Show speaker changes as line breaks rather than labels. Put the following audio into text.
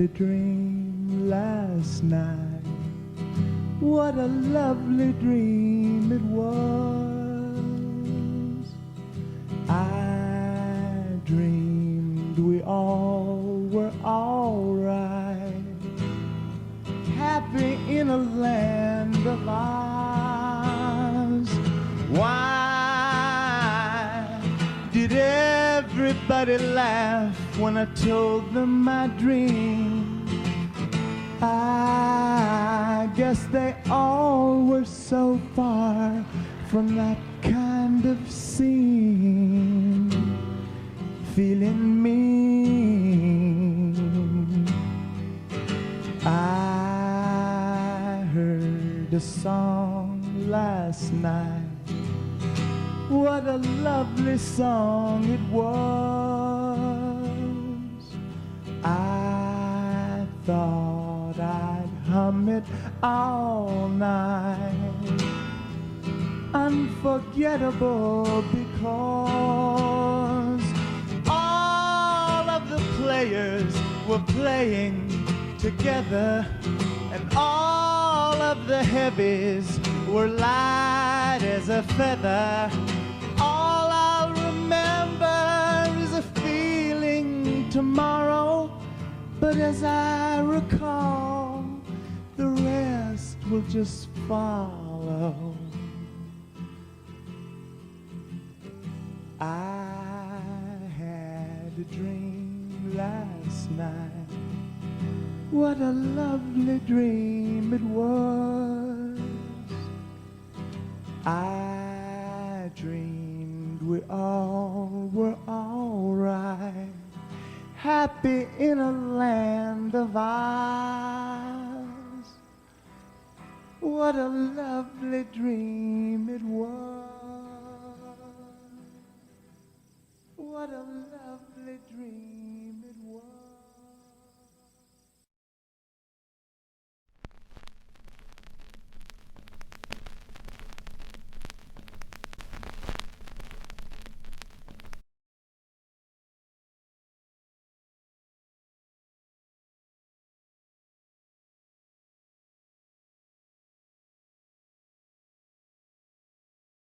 a dream last night. What a lovely dream it was. I dreamed we all were alright, happy in a land of ours. Why did everybody laugh when I told them my dream? I guess they all were so far from that kind of scene, feeling mean. I heard a song last night. What a lovely song it was. I thought I'd hum it all night. Unforgettable because all of the players were playing together, and all of the heavies were light as a feather. All I'll remember is a feeling tomorrow, but as I recall, the rest will just follow. I had a dream last night. What a lovely dream it was. I dreamed we all were alright, happy in a land of ours. What a lovely dream it was.